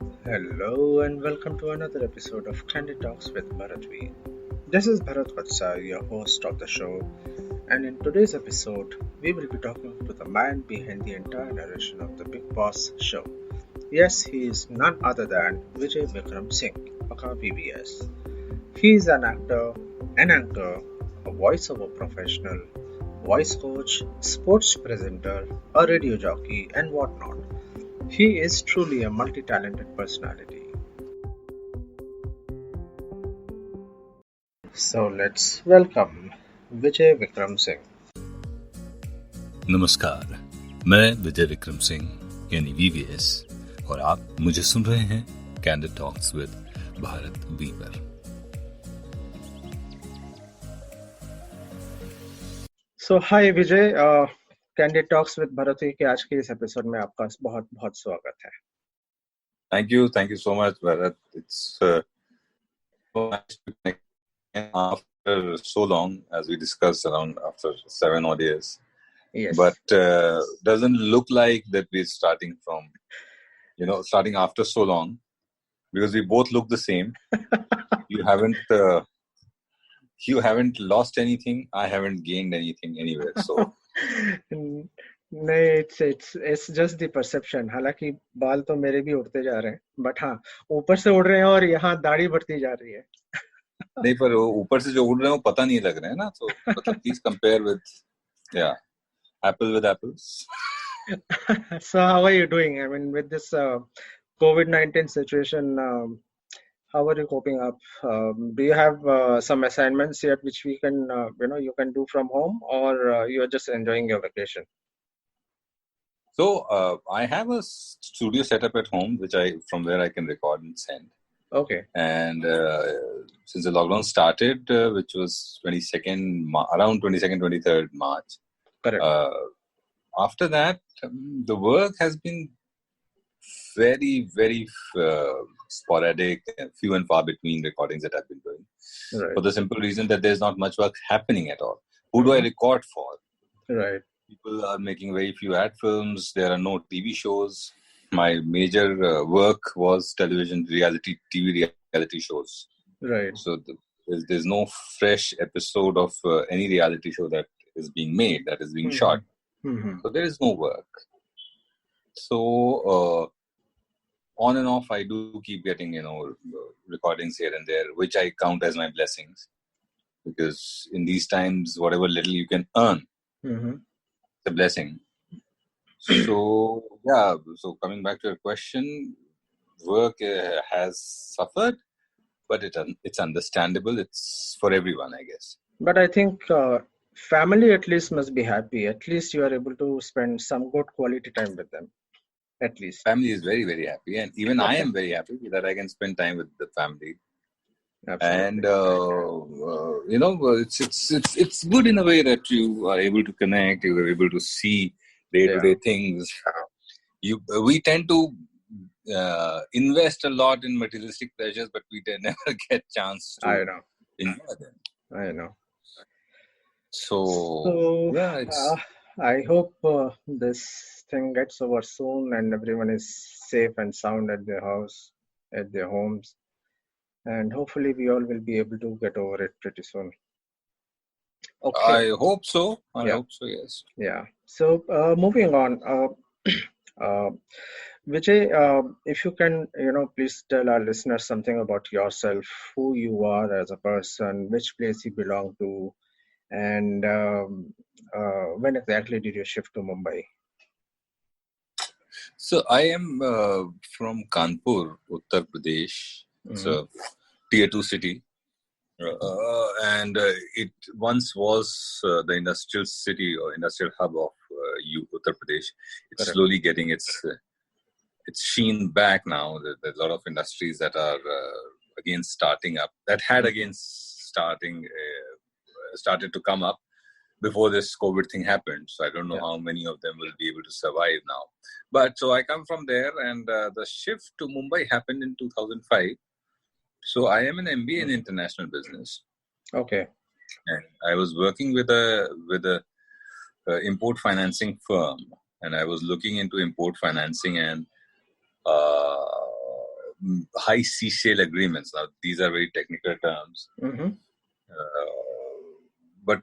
Hello and welcome to another episode of Candid Talks with Bharat V. This is Bharat Vatsa, your host of the show, and in today's episode, we will be talking to the man behind the entire narration of the Big Boss show. Yes, he is none other than Vijay Vikram Singh, aka VBS. He is an actor, an anchor, a voiceover professional, voice coach, sports presenter, a radio jockey, and whatnot. He is truly a multi talented personality. So let's welcome Vijay Vikram Singh. नमस्कार, मैं विजय विक्रम सिंह यानी VVS और आप मुझे सुन रहे हैं candid talks with Bharat V पर। So hi Vijay, Candid Talks with Bharat V के आज के इस एपिसोड में आपका बहुत बहुत स्वागत है। Thank you so much, Bharat. It's so nice to connect after so long, as we discussed around after 7 odd years. Yes. But doesn't look like that we're starting after so long, because we both look the same. You haven't lost anything. I haven't gained anything anywhere. So नहीं, it's just the perception. हालांकि बाल तो मेरे भी उड़ते जा रहे हैं, but हाँ, ऊपर से उड़ रहे हैं और यहाँ दाढ़ी बढ़ती जा रही है। नहीं, पर ऊपर से जो उड़ रहे हैं वो पता नहीं लग रहे हैं ना, तो please compare with apple with apples. So how are you doing? I mean, with this COVID-19 situation, how are you coping up? Do you have some assignments yet which we can, you can do from home, or you are just enjoying your vacation? So I have a studio set up at home, from where I can record and send. Okay. And since the lockdown started, which was around 22nd, 23rd March. Correct. After that, the work has been very, very sporadic, few and far between recordings that I've been doing. Right. For the simple reason that there's not much work happening at all. Who do I record for? Right. People are making very few ad films. There are no TV shows. My major work was TV reality shows. Right. So there's no fresh episode of any reality show that is being made, that is being shot. Mm-hmm. So there is no work. So on and off, I do keep getting recordings here and there, which I count as my blessings, because in these times, whatever little you can earn, it's a blessing. So so coming back to your question, work has suffered, but it's understandable. It's for everyone, I guess. But I think family at least must be happy. At least you are able to spend some good quality time with them. At least family is very, very happy, and even I am very happy that I can spend time with the family. Absolutely. And it's good in a way that you are able to connect. You are able to see day-to-day things. We tend to invest a lot in materialistic pleasures, but we never get chance to enjoy them. I know. So I hope this thing gets over soon and everyone is safe and sound at their house, at their homes, and hopefully we all will be able to get over it pretty soon. Okay. I hope so. Yes. Yeah. So moving on, Vijay, if you can, please tell our listeners something about yourself, who you are as a person, which place you belong to, and when exactly did you shift to Mumbai? So I am from Kanpur, Uttar Pradesh. It's a tier 2 city. And it once was the industrial city or industrial hub of Uttar Pradesh. It's slowly getting its sheen back now. There's a lot of industries that are again starting up, that had again started to come up before this COVID thing happened. So I don't know how many of them will be able to survive now. But so I come from there, and the shift to Mumbai happened in 2005. So I am an MBA in international business. Okay. And I was working with a import financing firm, and I was looking into import financing, and high sea sale agreements. Now, these are very technical terms. But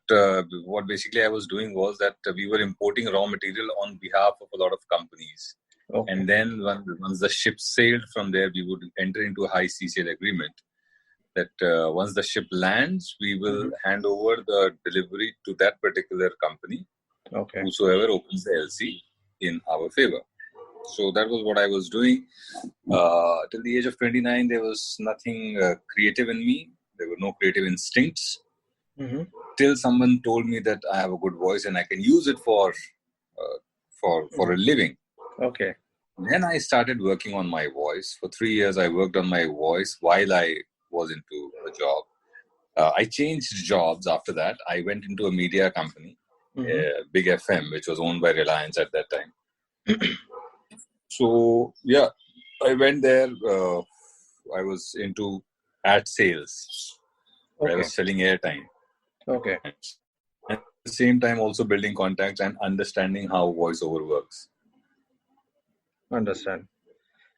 what basically I was doing was that we were importing raw material on behalf of a lot of companies. Okay. And then once the ship sailed from there, we would enter into a high sea sale agreement that once the ship lands, we will hand over the delivery to that particular company, whosoever opens the LC in our favor. So that was what I was doing. Till the age of 29, there was nothing creative in me. There were no creative instincts. Till someone told me that I have a good voice and I can use it for a living. Okay. Then I started working on my voice. For 3 years, I worked on my voice while I was into a job. I changed jobs after that. I went into a media company, Big FM, which was owned by Reliance at that time. So, yeah, I went there. I was into ad sales. I was selling airtime. Okay. And at the same time, also building contacts and understanding how voiceover works. Understand.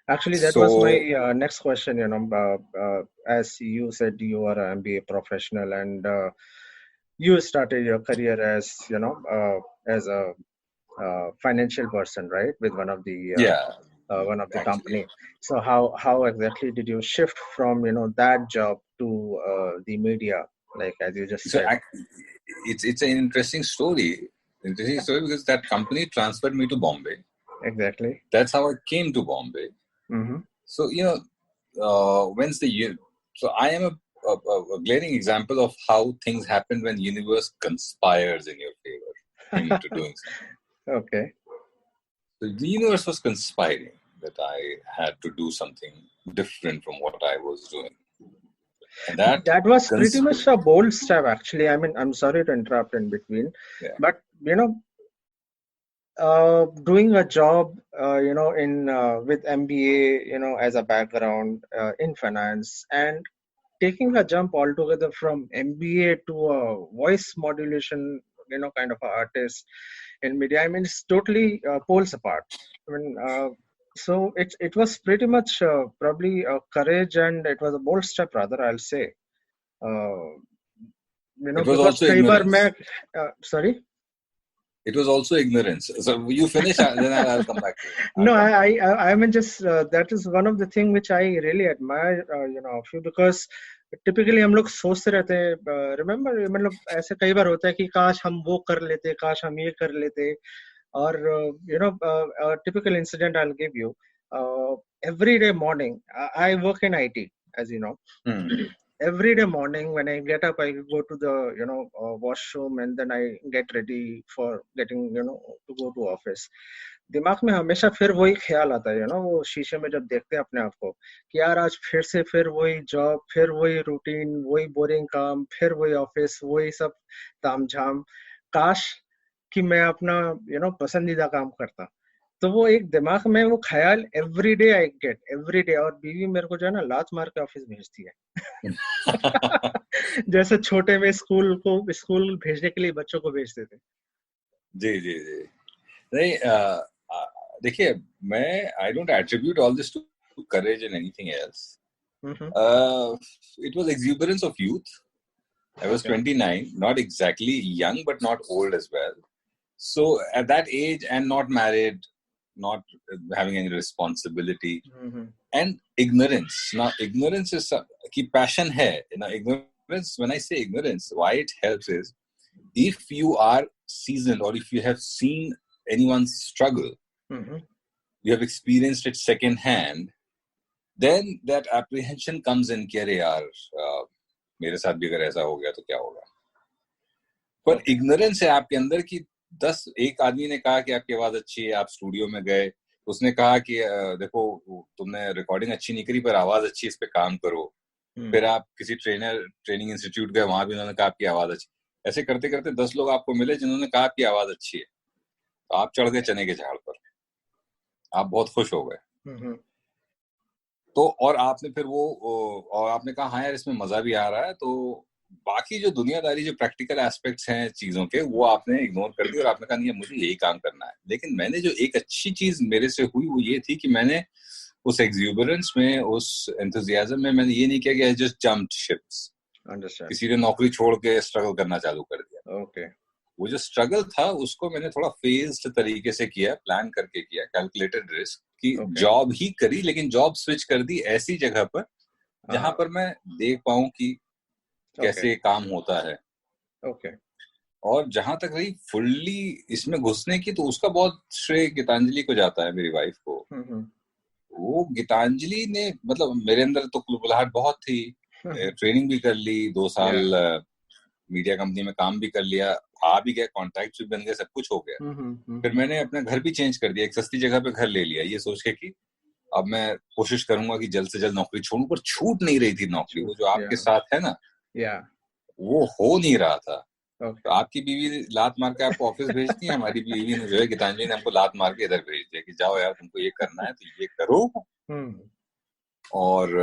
Actually, that was my next question. As you said, you are an MBA professional, and you started your career as as a financial person, right? With one of the company. So how exactly did you shift from that job to the media, like as you just said? It's an interesting story. Because that company transferred me to Bombay. Exactly. That's how I came to Bombay. So so I am a glaring example of how things happen when universe conspires in your favor into doing something. Okay. So the universe was conspiring that I had to do something different from what I was doing. And that was pretty much a bold step, actually. I mean, I'm sorry to interrupt in between, but doing a job, in with MBA, as a background in finance, and taking a jump altogether from MBA to a voice modulation, kind of an artist in media. I mean, it's totally poles apart. I mean, so it was pretty much probably a courage, and it was a bold step, rather, I'll say. It was also ignorance. Sorry? It was also ignorance. So you finish, then I'll come back to it. No, I mean, just that is one of the things which I really admire, of you, because typically हम लोग सोचते रहते हैं, remember, मतलब ऐसे कई बार होता है कि काश हम वो कर लेते, काश हम ये कर लेते. और typical incident I will give you. Every day morning, I work in IT, as you know. Every day morning when I get up, I go to the washroom, and then I get ready for getting to go to office. दिमाग में हमेशा फिर वही ख्याल आता है, वो शीशे में जब देखते हैं अपने आप को कि यार आज फिर वही जॉब, फिर वही रूटीन, वही बोरिंग काम, फिर वही ऑफिस, वही सब तामझाम. काश कि मैं अपना पसंदीदा काम करता. तो वो एक दिमाग में वो ख्याल every day I get, every day. और बीवी मेरे को जो है ना लात मार के ऑफिस भेजती है. जैसे छोटे में स्कूल भेजने के लिए बच्चों को भेजते थे. जी जी जी. नहीं, देखिए, मैं I don't attribute all this to courage and anything else. It was exuberance of youth. I was 29, not exactly young, but not old as well. So at that age, and not married, not having any responsibility, and ignorance. Now, ignorance is ki passion hai. Ignorance, when I say ignorance, why it helps is, if you are seasoned or if you have seen anyone's struggle, you have experienced it second hand, then that apprehension comes in कि अरे यार, मेरे साथ भी अगर ऐसा हो गया तो क्या होगा. पर ignorance है आपके अंदर कि एक आदमी ने कहा कि आपकी आवाज अच्छी है, आप स्टूडियो में गए, उसने कहा कि देखो तुमने रिकॉर्डिंग अच्छी नहीं करी पर आवाज अच्छी, इस पे काम करो. फिर आप किसी ट्रेनिंग इंस्टीट्यूट गए, वहां भी उन्होंने कहा आपकी आवाज अच्छी. ऐसे करते करते 10 लोग आपको मिले जिन्होंने कहा आपकी आवाज अच्छी है. तो आप चढ़ गए चने के झाड़ पर, आप बहुत खुश हो गए. तो और आपने फिर और आपने कहा हाँ यार इसमें मजा भी आ रहा है. तो बाकी जो दुनियादारी, जो प्रैक्टिकल एस्पेक्ट्स हैं चीजों के, वो आपने इग्नोर कर दिया और आपने कहा नहीं मुझे यही काम करना है. लेकिन मैंने जो एक अच्छी चीज मेरे से हुई वो ये थी कि मैंने उस एक्सुबरेंस में, उस एंथुसियाज्म में मैंने ये नहीं किया कि आई जस्ट जंप्ड शिप्स, किसी ने नौकरी छोड़ के स्ट्रगल करना चालू कर दिया। ओके। वो जो स्ट्रगल था उसको मैंने थोड़ा फेज्ड तरीके से किया, प्लान करके किया, कैलकुलेटेड रिस्क की। जॉब ही करी, लेकिन जॉब स्विच कर दी ऐसी जगह पर जहां पर मैं देख पाऊं कि कैसे काम होता है। ओके। और जहां तक रही फुल्ली इसमें घुसने की, तो उसका बहुत श्रेय गीतांजलि को जाता है, मेरी वाइफ को। वो गीतांजलि ने, मतलब मेरे अंदर तो कुलबुलाहट बहुत थी, ट्रेनिंग भी कर ली, 2 साल मीडिया कंपनी में काम भी कर लिया, आ भी गया, कॉन्ट्रैक्ट भी बन गए, सब कुछ हो गया। फिर मैंने अपना घर भी चेंज कर दिया, एक सस्ती जगह पे घर ले लिया, ये सोच के कि अब मैं कोशिश करूंगा कि जल्द से जल्द नौकरी छोड़ूं। पर छूट नहीं रही थी नौकरी, वो जो आपके साथ है ना, वो हो नहीं रहा था। तो आपकी बीवी लात मार के आपको ऑफिस भेजती है, हमारी बीवी ने जो है, गीतांजलि ने हमको लात मार के इधर भेज दिया कि जाओ यार, तुमको ये करना है तो ये करो, और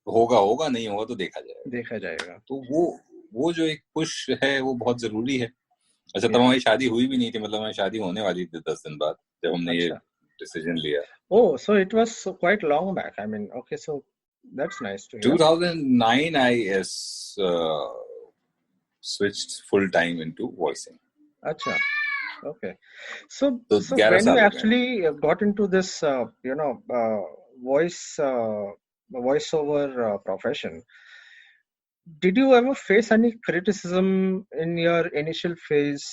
होगा, नहीं होगा तो देखा जाएगा। तो वो जो एक पुश है वो बहुत जरूरी है। अच्छा, तब हमारी शादी हुई भी नहीं थी, मतलब हमारी शादी होने वाली थी 10 दिन बाद जब हमने ये डिसीजन लिया। Oh, so it was quite long back. I mean, okay, so that's nice to hear. 2009 I switched full time into voicing. Acha. Okay. So when you actually got into this, voiceover profession, did you ever face any criticism in your initial phase,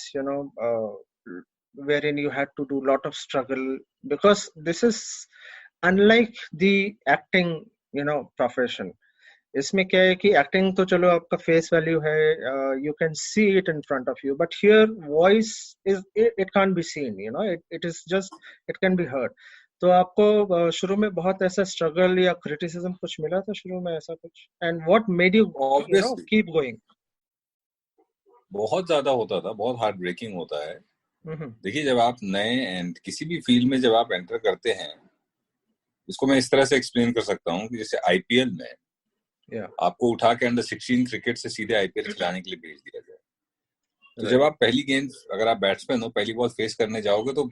wherein you had to do a lot of struggle? Because this is unlike the acting, profession. इसमें क्या है कि acting तो चलो आपका face value है, you can see it in front of you, but here voice is, it can't be seen, it is just, it can be heard. तो आपको शुरू में बहुत ऐसा स्ट्रगल या क्रिटिसिज्म कुछ मिला था शुरू में, ऐसा कुछ? And what made you keep going? बहुत ज्यादा होता था, बहुत हार्ट ब्रेकिंग होता है। देखिए, जब आप नए एंड किसी भी फील्ड में जब आप एंटर करते हैं, इसको मैं इस तरह से एक्सप्लेन कर सकता हूँ कि जैसे आईपीएल में आपको उठा के अंडर 16 क्रिकेट से सीधे आईपीएल खिलाने के लिए भेज दिया जाए, तो जब आप पहली गेंद, अगर आप बैट्समैन हो, पहली बॉल फेस करने जाओगे, तो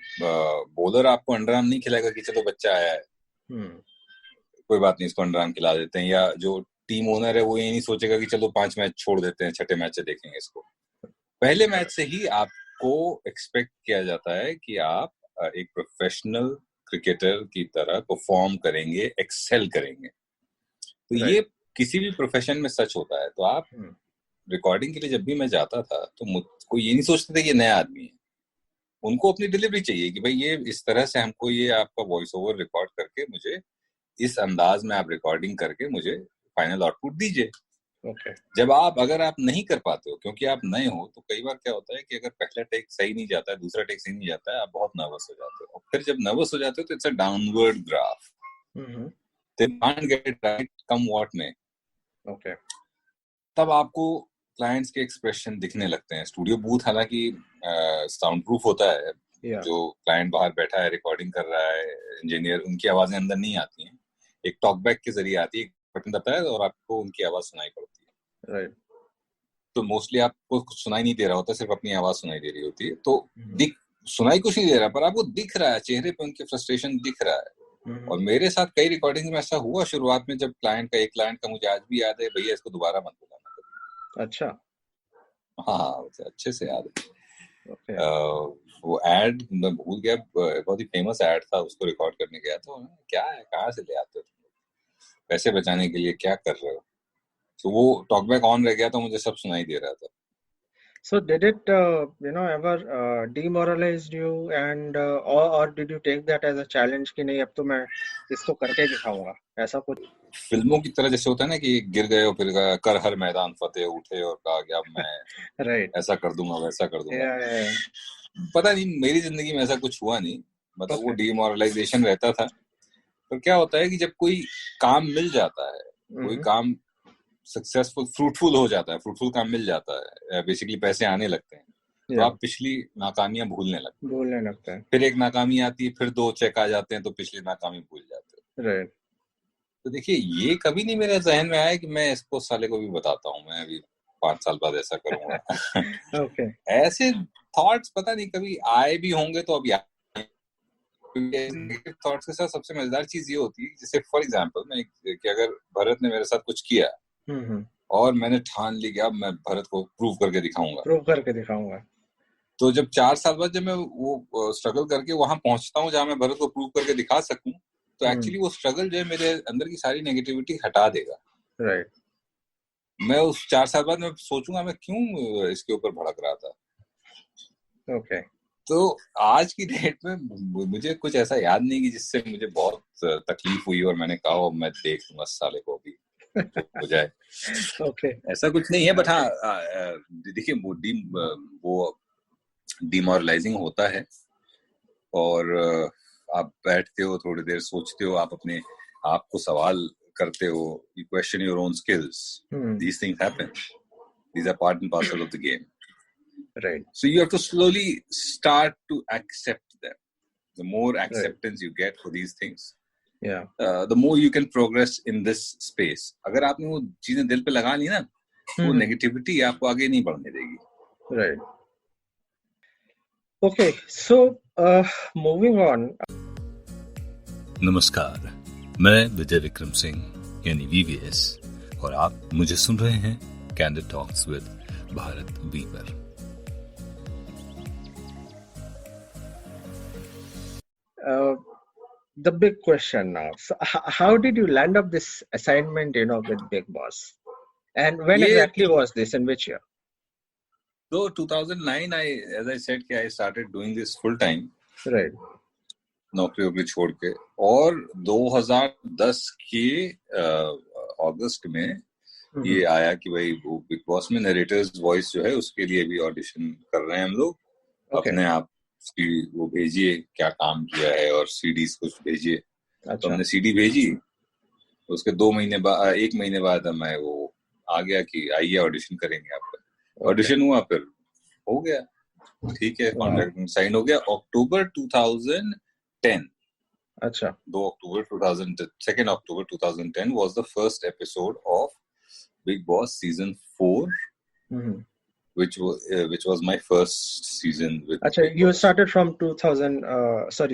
बॉलर आपको अंडरआर्म नहीं खिलाएगा कि चलो बच्चा आया है, कोई बात नहीं, इसको अंडरआर्म खिला देते हैं। या जो टीम ओनर है वो ये नहीं सोचेगा कि चलो 5 मैच छोड़ देते हैं, छठे मैच से देखेंगे इसको। पहले मैच से ही आपको एक्सपेक्ट किया जाता है कि आप एक प्रोफेशनल क्रिकेटर की तरह परफॉर्म करेंगे, एक्सेल करेंगे। तो ये किसी भी प्रोफेशन में सच होता है। तो आप रिकॉर्डिंग के लिए जब भी मैं जाता था, तो मुझको ये नहीं सोचते थे कि ये नया आदमी है, उनको अपनी डिलीवरी चाहिए कि भाई ये इस तरह से हमको ये आपका वॉइस ओवर रिकॉर्ड करके मुझे इस अंदाज में आप रिकॉर्डिंग करके मुझे फाइनल आउटपुट दीजिए। जब अगर आप नहीं कर पाते हो क्योंकि आप नए हो, तो कई बार क्या होता है कि अगर पहला टेक सही नहीं जाता है, दूसरा टेक सही नहीं जाता है, आप बहुत नर्वस हो जाते हो। और फिर जब नर्वस हो जाते हो तो it's a downward graph, they can't get it right, come what may. तब आपको क्लाइंट्स के एक्सप्रेशन दिखने लगते हैं। स्टूडियो बूथ हालांकि साउंड प्रूफ होता है, जो क्लाइंट बाहर बैठा है, रिकॉर्डिंग कर रहा है, इंजीनियर, उनकी आवाजें अंदर नहीं आती हैं, एक टॉकबैक के जरिए आती है, बटन दबाता है और आपको उनकी आवाज सुनाई पड़ती है। तो मोस्टली आपको कुछ सुनाई नहीं दे रहा होता, सिर्फ अपनी आवाज सुनाई दे रही होती है। तो सुनाई कुछ नहीं दे रहा, पर आपको दिख रहा है, चेहरे पे उनके फ्रस्ट्रेशन दिख रहा है। और मेरे साथ कई रिकॉर्डिंग में ऐसा हुआ शुरुआत में, जब एक क्लाइंट का मुझे आज भी याद है, भैया इसको दोबारा मत बुलाना। अच्छा। हाँ, अच्छे से याद है। वो एड मैं भूल गया, बहुत ही फेमस एड था, उसको रिकॉर्ड करने गया था। क्या है, कहाँ से ले आते हो तुम लोग, पैसे बचाने के लिए क्या कर रहे हो? तो वो टॉकबैक ऑन रह गया, तो मुझे सब सुनाई दे रहा था। So did it, ever demoralized you, and or did you take that as a challenge कि नहीं, अब तो मैं इसको करके दिखाऊंगा, ऐसा कुछ? फिल्मों की तरह जैसे होता है ना कि गिर गए और फिर कर हर मैदान फतेह, उठे और कहा कि अब मैं ऐसा कर दूंगा, वैसा कर दूंगा। पता नहीं, मेरी जिंदगी में ऐसा कुछ हुआ नहीं, मतलब वो डिमोरलाइजेशन रहता था। तो क्या होता है कि जब कोई काम मिल जाता है, कोई काम सक्सेसफुल, फ्रूटफुल हो जाता है, फ्रूटफुल काम मिल जाता है, बेसिकली पैसे आने लगते हैं, तो आप पिछली नाकामियां भूलने लगते हैं। फिर एक नाकामी आती है, फिर 2 चेक आ जाते हैं, तो पिछली नाकामी भूल जाते हैं। तो देखिए, ये कभी नहीं मेरे जहन में आया कि मैं इसको साले को भी बताता हूँ, मैं अभी 5 साल बाद ऐसा करूंगा। ऐसे थॉट्स पता नहीं कभी आए भी होंगे, तो अभी नेगेटिव थॉट्स के साथ सबसे मजेदार चीज ये होती है, जैसे फॉर एग्जांपल मैं कि अगर भरत ने मेरे साथ कुछ किया और मैंने ठान ली कि अब मैं भरत को प्रूव करके दिखाऊंगा, तो जब 4 साल बाद जब मैं वो स्ट्रगल करके वहां पहुंचता हूँ जहां मैं भरत को प्रूव करके दिखा सकूं, तो एक्चुअली वो स्ट्रगल जो है मेरे अंदर की सारी नेगेटिविटी हटा देगा। राइट। मैं उस 4 साल बाद मैं सोचूंगा मैं क्यों इसके ऊपर भड़क रहा था। ओके। तो आज की डेट में मुझे कुछ ऐसा याद नहीं कि जिससे मुझे बहुत तकलीफ हुई और मैंने कहा मैं देख लूंगा साले को भी हो जाए। ओके। ऐसा कुछ नहीं है, बट हाँ देखिए वो डिमोरलाइजिंग होता है और आप बैठते हो थोड़ी देर सोचते हो, आप अपने आप को सवाल करते हो, you question your own skills. These things happen. These are part and parcel of the game. Right. So you have to slowly start to accept them. The more acceptance you get for these things, the more you can progress in this space. अगर आपने वो चीजें दिल पे लगा ली ना, वो negativity आपको आगे नहीं बढ़ने देगी। Right. Okay, so moving on. नमस्कार, मैं विजय विक्रम सिंह यानी VVS और आप मुझे सुन रहे हैं candid talks with Bharat V पर। The big question now. So how did you land up this assignment, with Bigg Boss? And when exactly was this? In which year? So 2009, as I said, I started doing this full time. Right. नौकरी छोड़ के, और 2010 के अगस्त में ये आया कि भाई वो बिग बॉस में नरेटर्स वॉइस जो है उसके लिए भी ऑडिशन कर रहे हैं हम लोग। अपने आप की वो भेजिए क्या काम किया है और सीडीज कुछ भेजिए। तो हमने सीडी भेजी, उसके 1 महीने बाद मैं वो आ गया कि आइए ऑडिशन करेंगे आपका। ऑडिशन हुआ, फिर हो गया, ठीक है, कॉन्ट्रैक्ट साइन हो गया। अक्टूबर 2010, अच्छा, 2 October 2010 was the first episode of Bigg Boss season 4, which was my first season with. Achha, you started from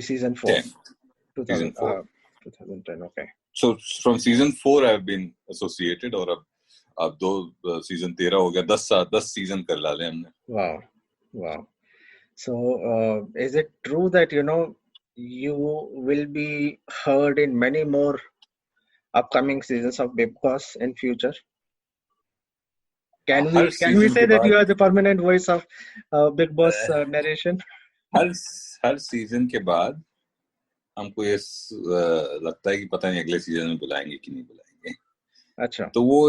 season 4. 10. Season 4. 2010, okay. So from season 4 I've been associated, और अब 2 season 13 हो गया, 10 season कर डाले हमने। Wow. So is it true that you will be heard in many more upcoming seasons of Bigg Boss in future? Can we say that you are the permanent voice of Bigg Boss narration? Her season के बाद हमको ये लगता है कि पता नहीं अगले सीजन में बुलाएंगे कि नहीं बुलाएंगे। अच्छा, तो वो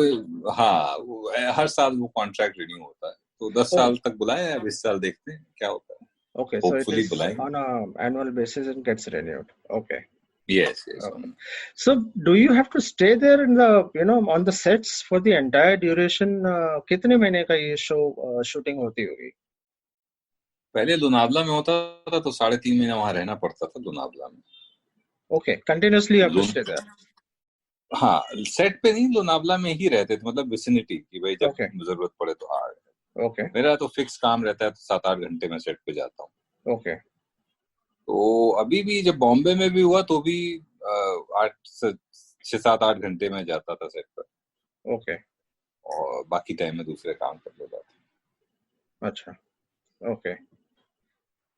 हर साल वो कॉन्ट्रैक्ट रिन्यू होता है, तो 10 साल तक बुलाए, अब इस साल देखते हैं क्या होता है। Okay, hopefully so it is on an annual basis and gets renewed. Okay. Yes. Okay. So do you have to stay there in the on the sets for the entire duration? कितने महीने का ये show shooting होती होगी? पहले लोनावला में होता था तो 3.5 महीना वहां रहना पड़ता था लोनावला में। Okay, continuously you have to stay there. हाँ, सेट पे नहीं, लोनावला में ही रहते थे, मतलब विसिनिटी की, भाई जब जरूरत पड़े तो आ गए। Okay. मेरा तो फिक्स काम रहता है, तो 7-8 घंटे में सेट पे जाता हूँ। Okay. तो अभी भी जब बॉम्बे में भी हुआ तो भी 6-7-8 घंटे में जाता था सेट पर। Okay. और बाकी टाइम में दूसरे काम कर लेता था। अच्छा, okay.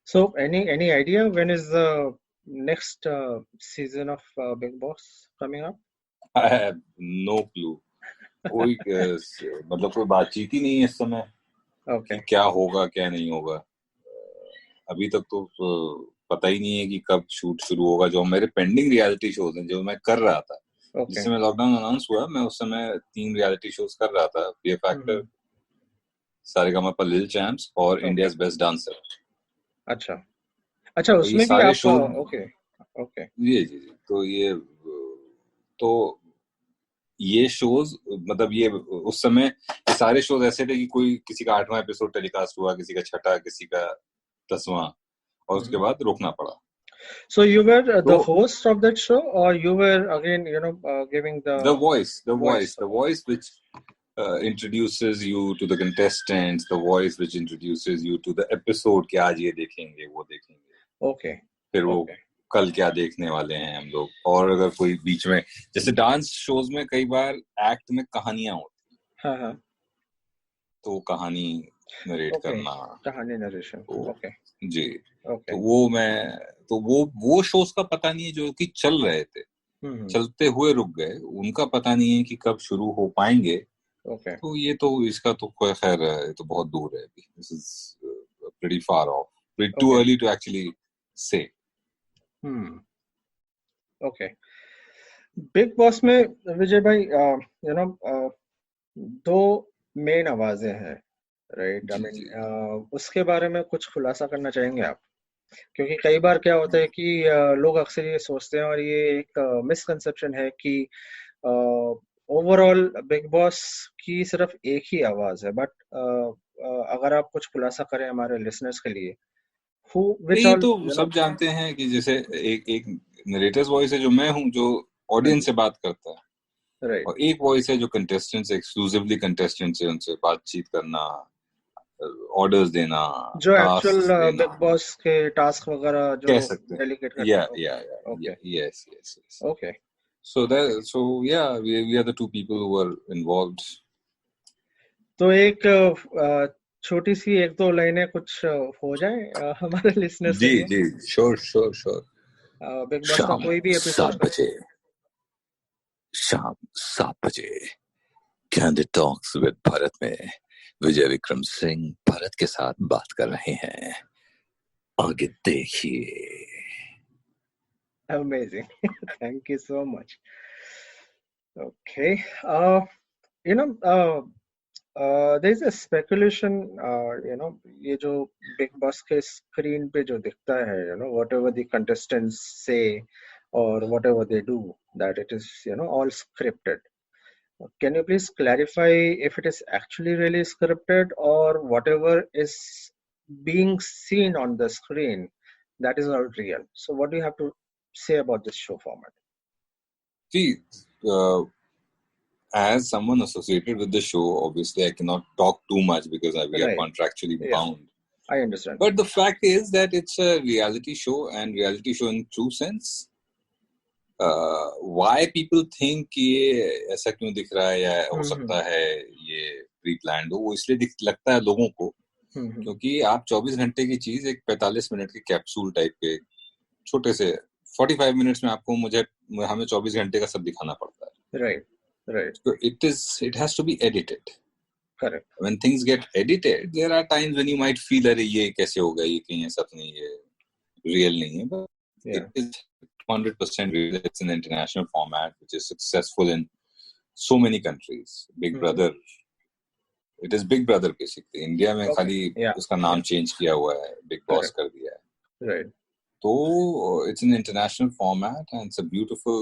So any idea when is the next season of Bigg Boss coming up? I have no clue. कोई मतलब कोई बातचीत ही नहीं है इस समय। Okay. क्या होगा क्या नहीं होगा, अभी तक तो पता ही नहीं है कि कब शूट शुरू होगा। जो मेरे पेंडिंग रियलिटी शोज हैं जो मैं कर रहा था, जिस समय लॉकडाउन अनाउंस हुआ, मैं उस समय 3 रियलिटी शोज कर रहा था, Fear Factor, Sa Re Ga Ma Pa Little Champs और इंडियाज बेस्ट डांसर। अच्छा, उसमें भी आप शो? ओके। जी। तो ये शोज, मतलब ये उस समय ये सारे शोज ऐसे थे कि कोई किसी का 8वां एपिसोड टेलीकास्ट हुआ, किसी का 6ठा, किसी का 10वां, और उसके बाद रोकना पड़ा। So you were the host of that show, or you were again giving the voice which introduces you to the contestants, the voice which introduces you to the episode कि आज ये देखेंगे वो देखेंगे। Okay. फिर वो कल क्या देखने वाले हैं हम लोग। और अगर कोई बीच में, जैसे डांस शोज में कई बार एक्ट में कहानियां होती, हाँ, तो कहानी नरेट करना, कहानी नरेशन, ओके जी। ओके, तो वो शोज का पता नहीं है जो कि चल रहे थे, चलते हुए रुक गए, उनका पता नहीं है कि कब शुरू हो पाएंगे। ओके, तो ये तो इसका तो कोई खैर है, तो बहुत दूर है अभी। This is pretty far off, too early to actually say. Okay. Big boss में विजय भाई दो मेन आवाजें हैं, राइट? आई मीन उसके बारे में कुछ खुलासा करना चाहेंगे आप? क्योंकि कई बार क्या होता है कि लोग अक्सर ये सोचते हैं, और ये एक मिसकंसेप्शन है कि ओवरऑल बिग बॉस की सिर्फ एक ही आवाज है, बट अगर आप कुछ खुलासा करें हमारे लिसनर्स के लिए, ये तो सब जानते हैं कि जैसे एक नरेटर्स वॉइस है जो मैं हूँ, जो ऑडियंस से बात करता है, राइट, और एक वॉइस है जो कंटेस्टेंट्स, एक्सक्लूसिवली कंटेस्टेंट्स से उनसे बातचीत करना, ऑर्डर्स देना, जो एक्चुअल बिग बॉस के टास्क वगैरह जो कह सकते हैं, डेलीगेट करते हैं। Okay, yes, okay, so yeah, we are the two people who are involved. तो एक छोटी सी एक दो लाइनें कुछ हो जाए हमारे लिसनर्स के लिए? जी, श्योर बिग बॉस का कोई भी एपिसोड शाम 7 बजे कैंडिड टॉक्स विद भारत में विजय विक्रम सिंह भारत के साथ बात कर रहे हैं, आगे देखिए। Amazing. Thank you so much. Okay. There's a speculation, ये जो बिग बॉस के स्क्रीन पे जो दिखता है, whatever the contestants say or whatever they do, that it is, all scripted. Can you please clarify if it is actually really scripted, or whatever is being seen on the screen, that is not real? So what do you have to say about this show format? See, as someone associated with the show, obviously I cannot talk too much because we are contractually bound. I understand. But the fact is that it's a reality show, and reality show in true sense. Why people think ये ऐसा क्यों दिख रहा है, या हो सकता है ये प्री प्लान्ड हो, वो इसलिए लगता है लोगों को क्योंकि आप 24 घंटे की चीज एक 45 मिनट के कैप्सूल टाइप के छोटे से 45 मिनट्स में आपको हमें 24 घंटे का सब दिखाना पड़ता है। Right. So it has to be edited. Correct. When things get edited, there are times when you might feel अरे ये कैसे होगा, ये कहीं ऐसा तो नहीं, ये real नहीं है, but it is 100% real. It's an international format which is successful in so many countries. Big Brother, it is Big Brother basically. India में खाली उसका नाम change किया हुआ है, Big Boss कर दिया है। Right. So it's an international format, and it's a beautiful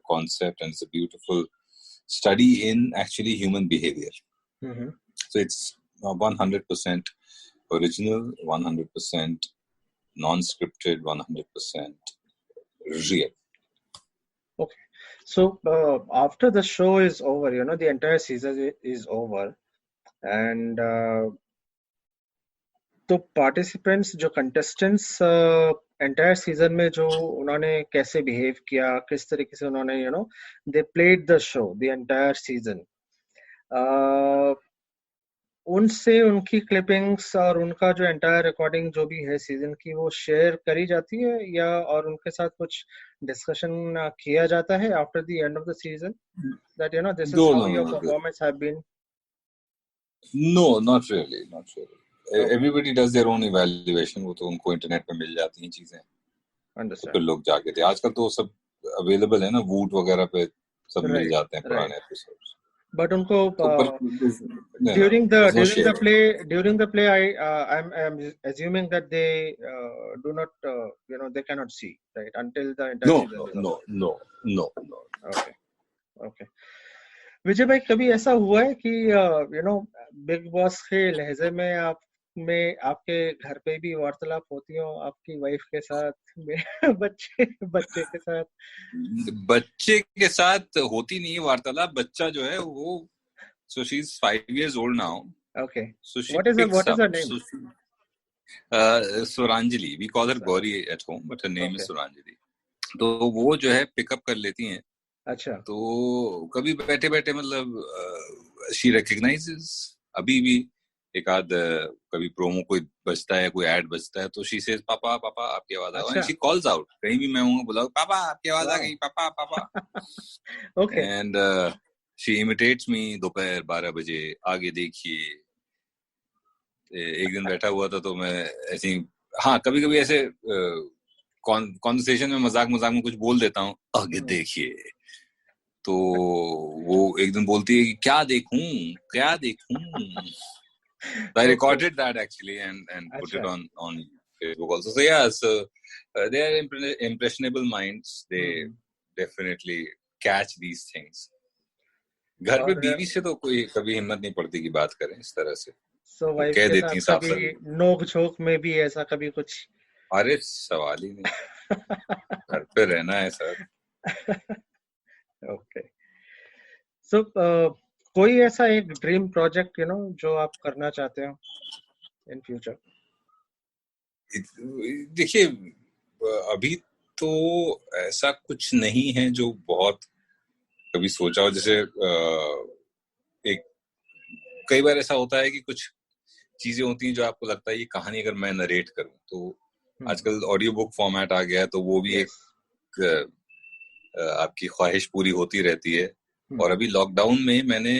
concept, and it's a beautiful study in actually human behavior. So it's 100% original, 100% non-scripted, 100% real. Okay. So after the show is over, the entire season is over, and तो participants जो contestants entire season में जो उन्होंने कैसे behave किया, किस तरीके से उन्होंने they played the show the entire season, उनसे उनकी क्लिपिंग्स और उनका जो एंटायर रिकॉर्डिंग जो भी है सीजन की, वो शेयर करी जाती है, या और उनके साथ कुछ डिस्कशन किया जाता है after the end of the season, that this is how your performance have been? No, not really. Everybody does their own evaluation. वो तो उनको इंटरनेट पे मिल जाती हैं चीजें, तो फिर लोग जाके थे। आजकल तो सब अवेलेबल है ना, वूट वगैरह पे सब मिल जाते हैं पुराने एपिसोड्स। But उनको during the play I'm assuming that they do not they cannot see, right, until the entire season is over. No. Okay. विजय भाई, कभी ऐसा हुआ है कि बिग बॉस के लहजे में आपके घर पे भी वार्तालाप होती हो आपकी वाइफ के साथ, बच्चे के साथ? बच्चे के साथ होती नहीं वार्तालाप। बच्चा जो है वो so she's 5 years old now. Okay. So she what is her name? Suranjali, we call her Gauri at home, but her name is Suranjali. तो वो जो है पिकअप कर लेती हैं। अच्छा। तो कभी बैठे बैठे मतलब शी रिकग्नाइजेस, अभी भी एक आध कभी प्रोमो कोई बजता है, कोई एड बजता है, तो शी सेज पापा पापा आपकी आवाज आ गई। शी कॉल्स आउट, कहीं भी मैं हूँ बुलाओ पापा आपकी आवाज आ गई, पापा पापा। ओके। एंड शी इमिटेट्स मी दोपहर 12 बजे, आगे देखिए। एक दिन बैठा हुआ था तो मैं ऐसे, हाँ कभी कभी ऐसे कॉन्वर्सेशन में मजाक में कुछ बोल देता हूँ, आगे देखिए। तो वो एक दिन बोलती है कि क्या देखूं। I recorded that actually and put it on Facebook also. So yeah, so they are impressionable minds. They definitely catch these things. घर पे बीवी से तो कोई कभी हिम्मत नहीं पड़ती कि बात करें इस तरह से। So वाइफ के साथ कभी नोक झोंक में भी ऐसा कभी कुछ? अरे सवाल ही नहीं, घर पे रहना है सर। ओके। सो कोई ऐसा एक ड्रीम प्रोजेक्ट जो आप करना चाहते हो इन फ्यूचर? देखिए अभी तो ऐसा कुछ नहीं है जो बहुत कभी सोचा हो। जैसे एक कई बार ऐसा होता है कि कुछ चीजें होती हैं जो आपको लगता है ये कहानी अगर मैं नरेट करूं, तो आजकल ऑडियो बुक फॉर्मेट आ गया है, तो वो भी एक आपकी ख्वाहिश पूरी होती रहती है। और अभी लॉकडाउन में मैंने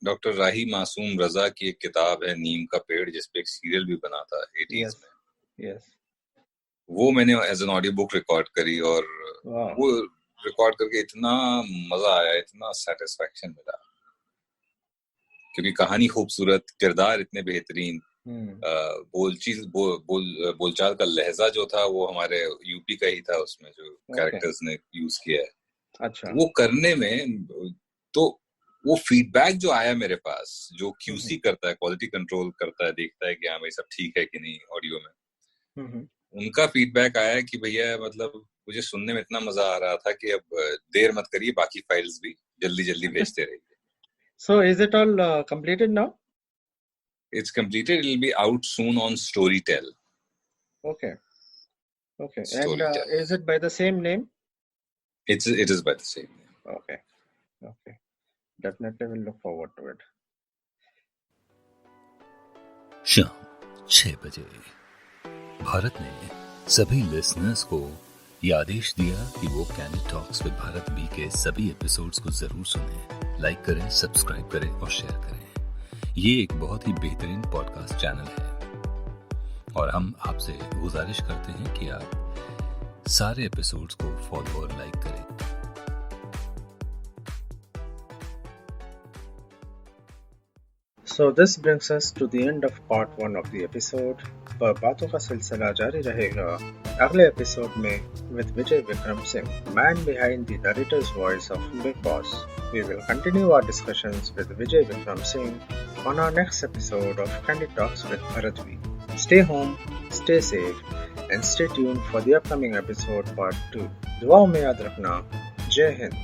डॉक्टर राही मासूम रजा की एक किताब है नीम का पेड़, जिसपे एक सीरियल भी बना था 80s में। वो मैंने as an audio book record करी, और वो रिकॉर्ड करके इतना मजा आया, इतना सेटिस्फैक्शन मिला, क्योंकि कहानी खूबसूरत, किरदार इतने बेहतरीन, बोलचाल का लहजा जो था वो हमारे यूपी का ही था उसमें, जो कैरेक्टर्स ने यूज किया है। अच्छा। वो करने में तो वो फीडबैक जो आया मेरे पास, जो क्यूसी करता है, क्वालिटी कंट्रोल करता है, देखता है कि हाँ भाई सब ठीक है कि नहीं ऑडियो में, उनका फीडबैक आया कि भैया मतलब मुझे सुनने में इतना मजा आ रहा था कि अब देर मत करिए, बाकी फाइल्स भी जल्दी जल्दी भेजते रहिए। So is it all completed now? It's completed. It will be out soon on Storytel. Okay. Storytel. And is it by the same name? It is by the same name. Okay. Definitely will look forward to it. शाम 6 बजे भारत ने सभी listeners को ये आदेश दिया कि वो candid talks with Bharat B के सभी एपिसोड्स को जरूर सुनें, लाइक करें, सब्सक्राइब करें और शेयर करें। ये एक बहुत ही बेहतरीन पॉडकास्ट चैनल है और हम आपसे गुजारिश करते हैं कि आप सारे एपिसोड्स को फॉलो और लाइक करें। So this brings us to the end of part 1 of the episode. पर बातों का सिलसिला जारी रहेगा अगले एपिसोड में with Vijay Vikram Singh, man behind the narrator's voice of Big Boss. We will continue our discussions with Vijay Vikram Singh on our next episode of Candid Talks with Bharat V. Stay home, stay safe, and stay tuned for the upcoming episode part 2. दुआओं में याद रखना। जय हिंद।